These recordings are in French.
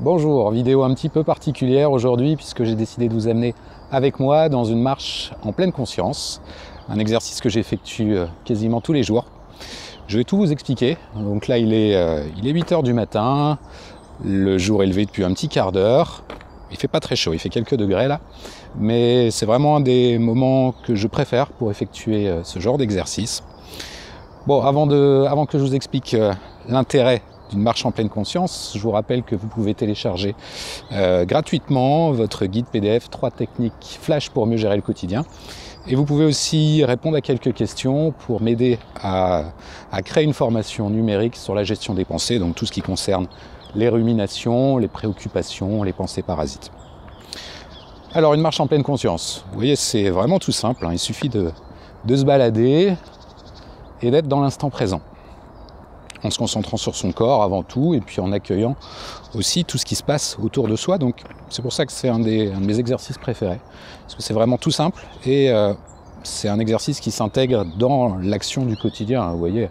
Bonjour, vidéo un petit peu particulière aujourd'hui puisque j'ai décidé de vous amener avec moi dans une marche en pleine conscience, un exercice que j'effectue quasiment tous les jours. Je vais tout vous expliquer. Donc là il est 8 h du matin, le jour est levé depuis un petit quart d'heure, il fait pas très chaud, il fait quelques degrés là, mais c'est vraiment un des moments que je préfère pour effectuer ce genre d'exercice. Bon, avant que je vous explique l'intérêt d'une marche en pleine conscience, je vous rappelle que vous pouvez télécharger gratuitement votre guide PDF 3 techniques flash pour mieux gérer le quotidien. Et vous pouvez aussi répondre à quelques questions pour m'aider à créer une formation numérique sur la gestion des pensées, donc tout ce qui concerne les ruminations, les préoccupations, les pensées parasites. Alors une marche en pleine conscience, vous voyez c'est vraiment tout simple, hein, il suffit de se balader et d'être dans l'instant présent, en se concentrant sur son corps avant tout, et puis en accueillant aussi tout ce qui se passe autour de soi. Donc c'est pour ça que c'est un de mes exercices préférés, parce que c'est vraiment tout simple, et c'est un exercice qui s'intègre dans l'action du quotidien. Vous voyez,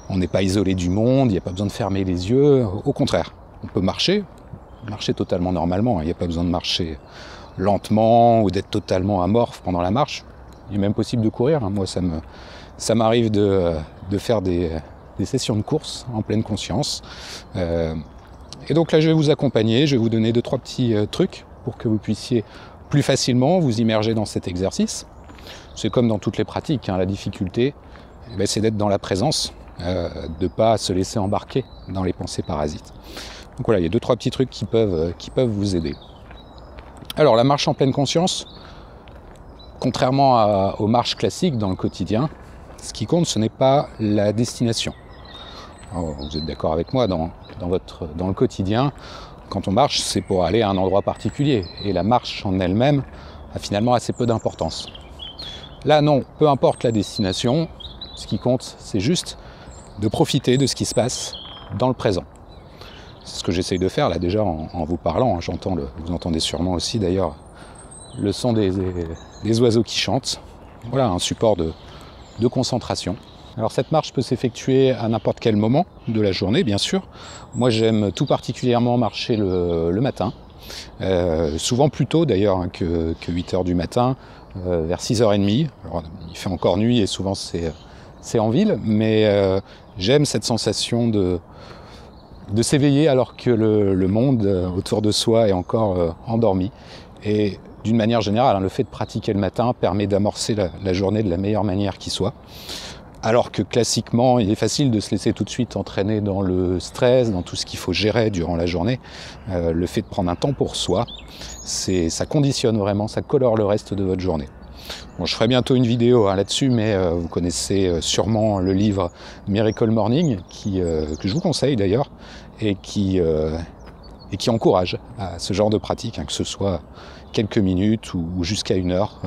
on n'est pas isolé du monde, il n'y a pas besoin de fermer les yeux, au contraire, on peut marcher totalement normalement, il n'y a pas besoin de marcher lentement ou d'être totalement amorphe pendant la marche. Il est même possible de courir, moi ça m'arrive de faire des sessions de course en pleine conscience. Et donc là je vais vous accompagner, je vais vous donner 2-3 petits trucs pour que vous puissiez plus facilement vous immerger dans cet exercice. C'est comme dans toutes les pratiques, hein, la difficulté c'est d'être dans la présence, de ne pas se laisser embarquer dans les pensées parasites. Donc voilà, il y a 2-3 petits trucs qui peuvent vous aider. Alors la marche en pleine conscience, contrairement aux marches classiques dans le quotidien, ce qui compte, ce n'est pas la destination. Alors, vous êtes d'accord avec moi, dans le quotidien, quand on marche, c'est pour aller à un endroit particulier. Et la marche en elle-même a finalement assez peu d'importance. Là, non, peu importe la destination, ce qui compte, c'est juste de profiter de ce qui se passe dans le présent. C'est ce que j'essaye de faire là déjà en vous parlant. Hein, vous entendez sûrement aussi d'ailleurs le son des oiseaux qui chantent. Voilà, un support de concentration. Alors cette marche peut s'effectuer à n'importe quel moment de la journée, bien sûr. Moi j'aime tout particulièrement marcher le matin, souvent plus tôt d'ailleurs hein, que 8 h du matin, vers 6 h 30. Alors, il fait encore nuit et souvent c'est en ville, mais j'aime cette sensation de s'éveiller alors que le monde autour de soi est encore endormi. Et d'une manière générale, hein, le fait de pratiquer le matin permet d'amorcer la journée de la meilleure manière qui soit. Alors que classiquement, il est facile de se laisser tout de suite entraîner dans le stress, dans tout ce qu'il faut gérer durant la journée. Le fait de prendre un temps pour soi, ça conditionne vraiment, ça colore le reste de votre journée. Bon, je ferai bientôt une vidéo hein, là-dessus, mais vous connaissez sûrement le livre Miracle Morning, que je vous conseille d'ailleurs, et qui encourage à ce genre de pratique, hein, que ce soit quelques minutes ou jusqu'à 1 heure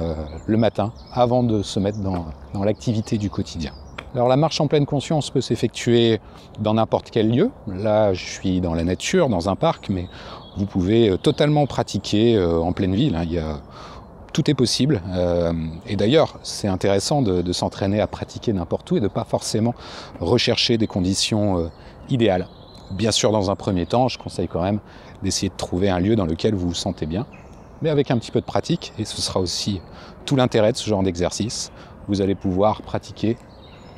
le matin, avant de se mettre dans l'activité du quotidien. Alors la marche en pleine conscience peut s'effectuer dans n'importe quel lieu. Là, je suis dans la nature, dans un parc, mais vous pouvez totalement pratiquer en pleine ville. Hein. Tout est possible. Et d'ailleurs, c'est intéressant de s'entraîner à pratiquer n'importe où et de ne pas forcément rechercher des conditions idéales. Bien sûr, dans un premier temps, je conseille quand même d'essayer de trouver un lieu dans lequel vous vous sentez bien, mais avec un petit peu de pratique, et ce sera aussi tout l'intérêt de ce genre d'exercice. Vous allez pouvoir pratiquer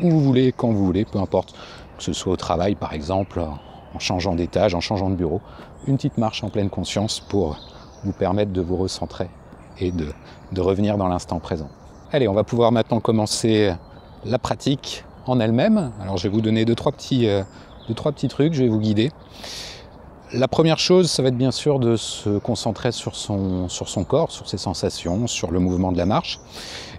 où vous voulez, quand vous voulez, peu importe, que ce soit au travail par exemple, en changeant d'étage, en changeant de bureau, une petite marche en pleine conscience pour vous permettre de vous recentrer et de revenir dans l'instant présent. Allez, on va pouvoir maintenant commencer la pratique en elle-même. Alors je vais vous donner 2-3 petits trucs, je vais vous guider. La première chose, ça va être bien sûr de se concentrer sur son corps, sur ses sensations, sur le mouvement de la marche.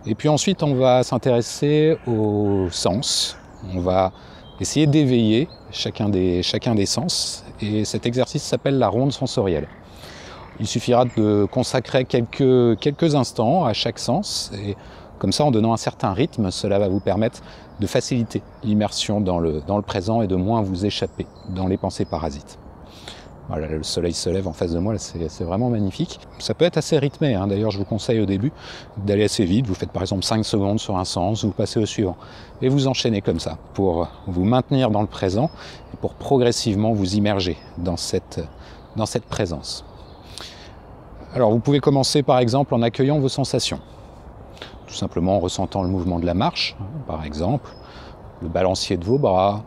Et puis ensuite, on va s'intéresser aux sens. On va essayer d'éveiller chacun des sens. Et cet exercice s'appelle la ronde sensorielle. Il suffira de consacrer quelques instants à chaque sens. Et comme ça, en donnant un certain rythme, cela va vous permettre de faciliter l'immersion dans le présent et de moins vous échapper dans les pensées parasites. Voilà, le soleil se lève en face de moi, c'est vraiment magnifique. Ça peut être assez rythmé, hein. D'ailleurs je vous conseille au début d'aller assez vite. Vous faites par exemple 5 secondes sur un sens, vous passez au suivant. Et vous enchaînez comme ça pour vous maintenir dans le présent et pour progressivement vous immerger dans cette dans cette présence. Alors vous pouvez commencer par exemple en accueillant vos sensations. Tout simplement en ressentant le mouvement de la marche, par exemple, le balancier de vos bras,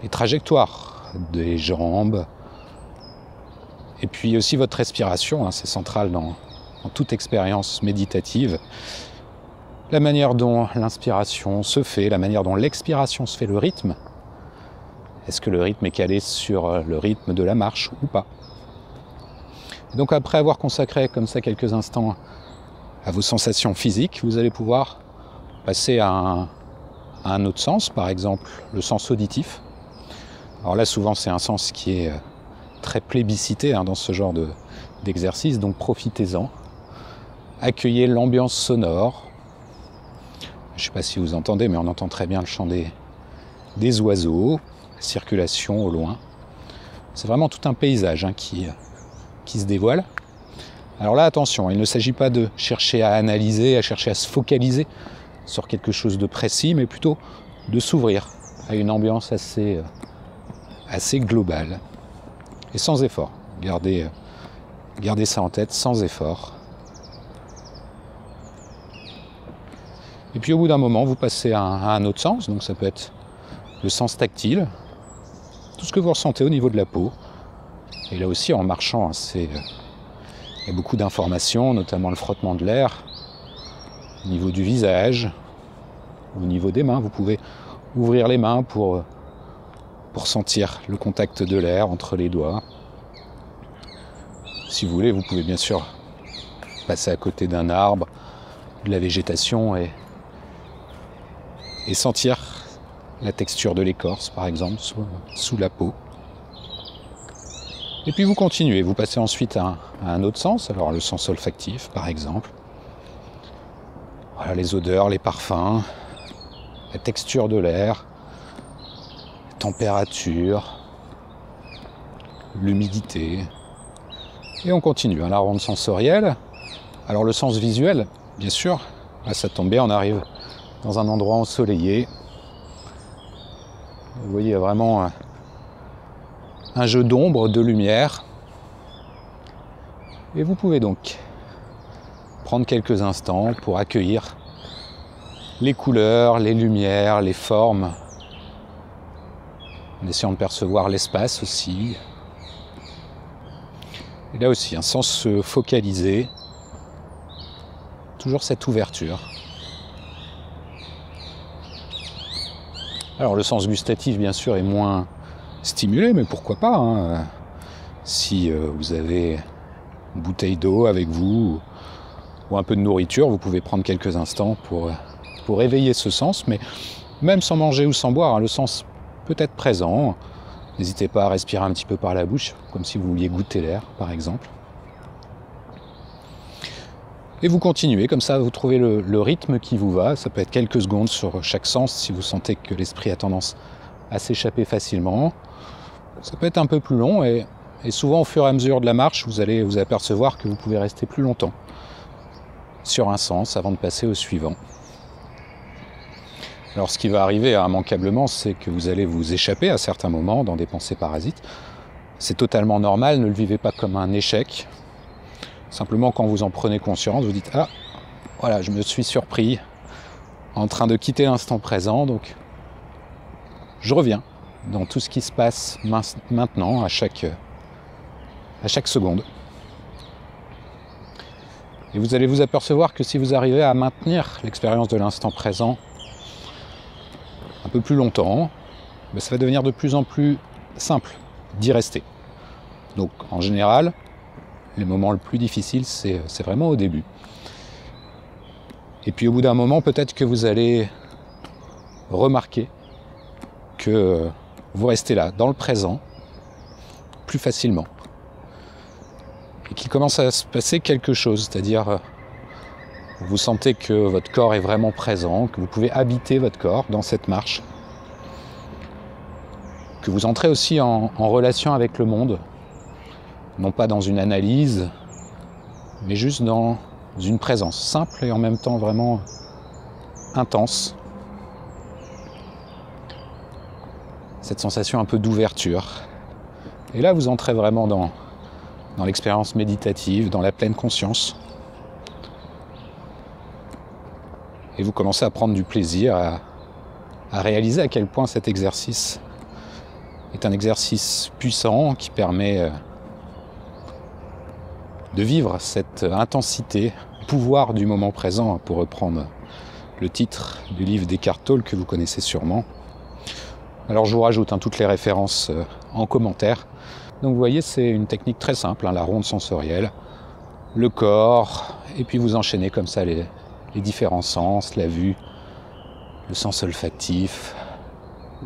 les trajectoires des jambes, et puis aussi votre respiration, c'est central dans toute expérience méditative. La manière dont l'inspiration se fait, la manière dont l'expiration se fait, le rythme. Est-ce que le rythme est calé sur le rythme de la marche ou pas? Et donc après avoir consacré comme ça quelques instants à vos sensations physiques, vous allez pouvoir passer à un autre sens, par exemple le sens auditif. Alors là souvent c'est un sens qui est très plébiscité dans ce genre d'exercice, donc profitez-en. Accueillez l'ambiance sonore. Je ne sais pas si vous entendez, mais on entend très bien le chant des oiseaux, la circulation au loin. C'est vraiment tout un paysage qui se dévoile. Alors là, attention, il ne s'agit pas de chercher à analyser, à chercher à se focaliser sur quelque chose de précis, mais plutôt de s'ouvrir à une ambiance assez globale et sans effort. Gardez ça en tête, sans effort. Et puis au bout d'un moment, vous passez à un autre sens, donc ça peut être le sens tactile, tout ce que vous ressentez au niveau de la peau. Et là aussi, en marchant, il y a beaucoup d'informations, notamment le frottement de l'air, au niveau du visage, au niveau des mains. Vous pouvez ouvrir les mains pour sentir le contact de l'air entre les doigts. Si vous voulez, vous pouvez bien sûr passer à côté d'un arbre, de la végétation et sentir la texture de l'écorce, par exemple, sous la peau. Et puis vous continuez, vous passez ensuite à un autre sens, alors le sens olfactif, par exemple. Voilà, les odeurs, les parfums, la texture de l'air, la température, l'humidité. Et on continue, la ronde sensorielle. Alors le sens visuel, bien sûr, là ça tombe bien, on arrive dans un endroit ensoleillé. Vous voyez, il y a vraiment un jeu d'ombre, de lumière. Et vous pouvez donc prendre quelques instants pour accueillir les couleurs, les lumières, les formes, en essayant de percevoir l'espace aussi. Et là aussi, sans se focaliser, toujours cette ouverture. Alors le sens gustatif, bien sûr, est moins stimulé, mais pourquoi pas, Si vous avez une bouteille d'eau avec vous ou un peu de nourriture, vous pouvez prendre quelques instants pour éveiller ce sens, mais même sans manger ou sans boire, le sens peut être présent. N'hésitez pas à respirer un petit peu par la bouche, comme si vous vouliez goûter l'air, par exemple. Et vous continuez, comme ça vous trouvez le rythme qui vous va. Ça peut être quelques secondes sur chaque sens si vous sentez que l'esprit a tendance à s'échapper facilement. Ça peut être un peu plus long et souvent au fur et à mesure de la marche, vous allez vous apercevoir que vous pouvez rester plus longtemps sur un sens avant de passer au suivant. Alors ce qui va arriver immanquablement, c'est que vous allez vous échapper à certains moments dans des pensées parasites. C'est totalement normal, ne le vivez pas comme un échec. Simplement, quand vous en prenez conscience, vous dites « Ah, voilà, je me suis surpris en train de quitter l'instant présent, donc je reviens dans tout ce qui se passe maintenant, à chaque seconde. » Et vous allez vous apercevoir que si vous arrivez à maintenir l'expérience de l'instant présent un peu plus longtemps, ça va devenir de plus en plus simple d'y rester. Donc, en général, les moments les plus difficiles, c'est vraiment au début. Et puis au bout d'un moment, peut-être que vous allez remarquer que vous restez là, dans le présent, plus facilement. Et qu'il commence à se passer quelque chose, c'est-à-dire vous sentez que votre corps est vraiment présent, que vous pouvez habiter votre corps dans cette marche, que vous entrez aussi en relation avec le monde, non pas dans une analyse, mais juste dans une présence simple et en même temps vraiment intense. Cette sensation un peu d'ouverture Et là, vous entrez vraiment dans l'expérience méditative, dans la pleine conscience. Et vous commencez à prendre du plaisir, à réaliser à quel point cet exercice est un exercice puissant qui permet de vivre cette intensité, pouvoir du moment présent, pour reprendre le titre du livre d'Eckhart Tolle que vous connaissez sûrement. Alors je vous rajoute toutes les références en commentaire. Donc vous voyez, c'est une technique très simple, la ronde sensorielle, le corps, et puis vous enchaînez comme ça les différents sens, la vue, le sens olfactif,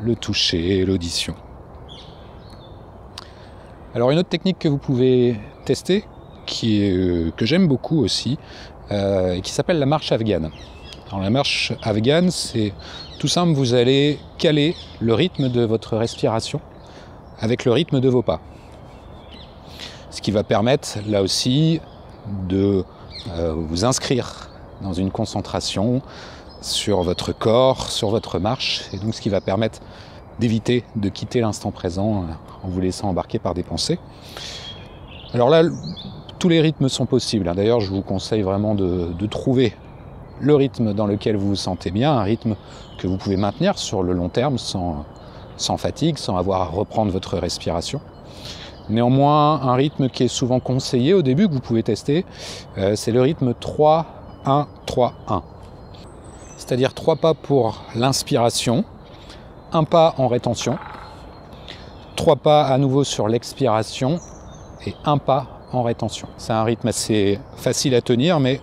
le toucher, l'audition. Alors une autre technique que vous pouvez tester, que j'aime beaucoup aussi, et qui s'appelle la marche afghane. Alors la marche afghane, c'est tout simple, vous allez caler le rythme de votre respiration avec le rythme de vos pas. Ce qui va permettre, là aussi, de vous inscrire dans une concentration sur votre corps, sur votre marche, et donc ce qui va permettre d'éviter de quitter l'instant présent en vous laissant embarquer par des pensées. Alors là, tous les rythmes sont possibles. D'ailleurs, je vous conseille vraiment de trouver le rythme dans lequel vous vous sentez bien, un rythme que vous pouvez maintenir sur le long terme sans fatigue, sans avoir à reprendre votre respiration. Néanmoins, un rythme qui est souvent conseillé au début, que vous pouvez tester, c'est le rythme 3-1-3-1. C'est-à-dire 3 pas pour l'inspiration, 1 pas en rétention, 3 pas à nouveau sur l'expiration et 1 pas en rétention. C'est un rythme assez facile à tenir, mais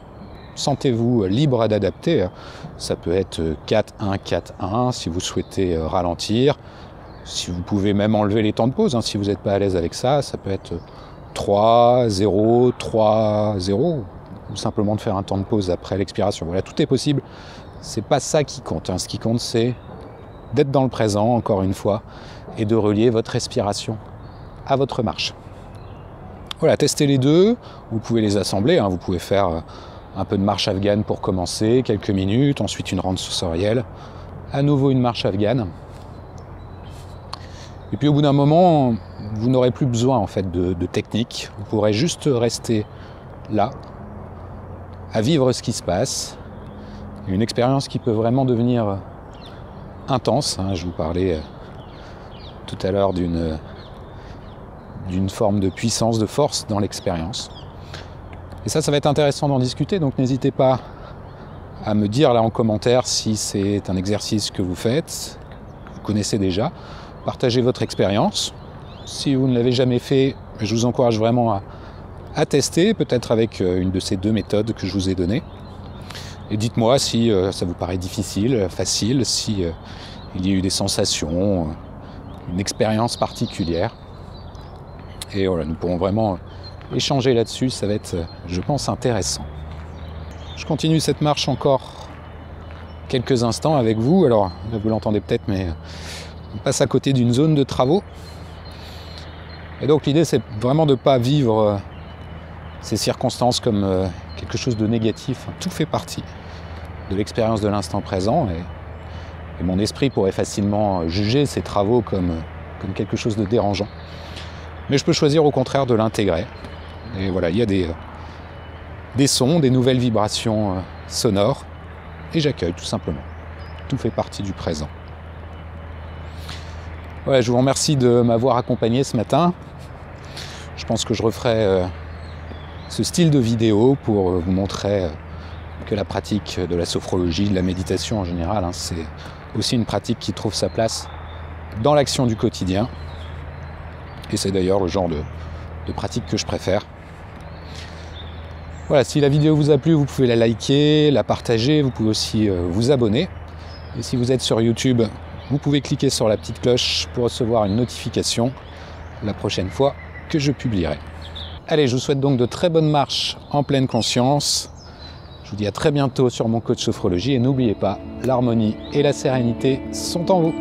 sentez-vous libre d'adapter. Ça peut être 4-1-4-1 si vous souhaitez ralentir. Si vous pouvez même enlever les temps de pause, si vous n'êtes pas à l'aise avec ça, ça peut être 3-0, 3-0, ou simplement de faire un temps de pause après l'expiration. Voilà, tout est possible. C'est pas ça qui compte. Ce qui compte, c'est d'être dans le présent, encore une fois, et de relier votre respiration à votre marche. Voilà, testez les deux. Vous pouvez les assembler. Vous pouvez faire un peu de marche afghane pour commencer, quelques minutes, ensuite une ronde sensorielle, à nouveau une marche afghane. Et puis au bout d'un moment, vous n'aurez plus besoin en fait de technique. Vous pourrez juste rester là, à vivre ce qui se passe. Une expérience qui peut vraiment devenir intense. Je vous parlais tout à l'heure d'une forme de puissance, de force dans l'expérience. Et ça va être intéressant d'en discuter, donc n'hésitez pas à me dire là en commentaire si c'est un exercice que vous faites, que vous connaissez déjà. Partagez votre expérience. Si vous ne l'avez jamais fait, je vous encourage vraiment à tester, peut-être avec une de ces 2 méthodes que je vous ai données. Et dites-moi si ça vous paraît difficile, facile, si il y a eu des sensations, une expérience particulière. Et voilà, nous pourrons vraiment échanger là-dessus, ça va être, je pense, intéressant. Je continue cette marche encore quelques instants avec vous. Alors, là, vous l'entendez peut-être, mais on passe à côté d'une zone de travaux. Et donc l'idée, c'est vraiment de ne pas vivre ces circonstances comme quelque chose de négatif. Tout fait partie de l'expérience de l'instant présent. Et mon esprit pourrait facilement juger ces travaux comme quelque chose de dérangeant. Mais je peux choisir au contraire de l'intégrer. Et voilà, il y a des sons, des nouvelles vibrations sonores. Et j'accueille tout simplement. Tout fait partie du présent. Ouais, je vous remercie de m'avoir accompagné ce matin. Je pense que je referai ce style de vidéo pour vous montrer que la pratique de la sophrologie, de la méditation en général, c'est aussi une pratique qui trouve sa place dans l'action du quotidien. Et c'est d'ailleurs le genre de pratique que je préfère. Voilà, si la vidéo vous a plu, vous pouvez la liker, la partager, vous pouvez aussi vous abonner. Et si vous êtes sur YouTube, vous pouvez cliquer sur la petite cloche pour recevoir une notification la prochaine fois que je publierai. Allez, je vous souhaite donc de très bonnes marches en pleine conscience. Je vous dis à très bientôt sur mon coach sophrologie et n'oubliez pas, l'harmonie et la sérénité sont en vous.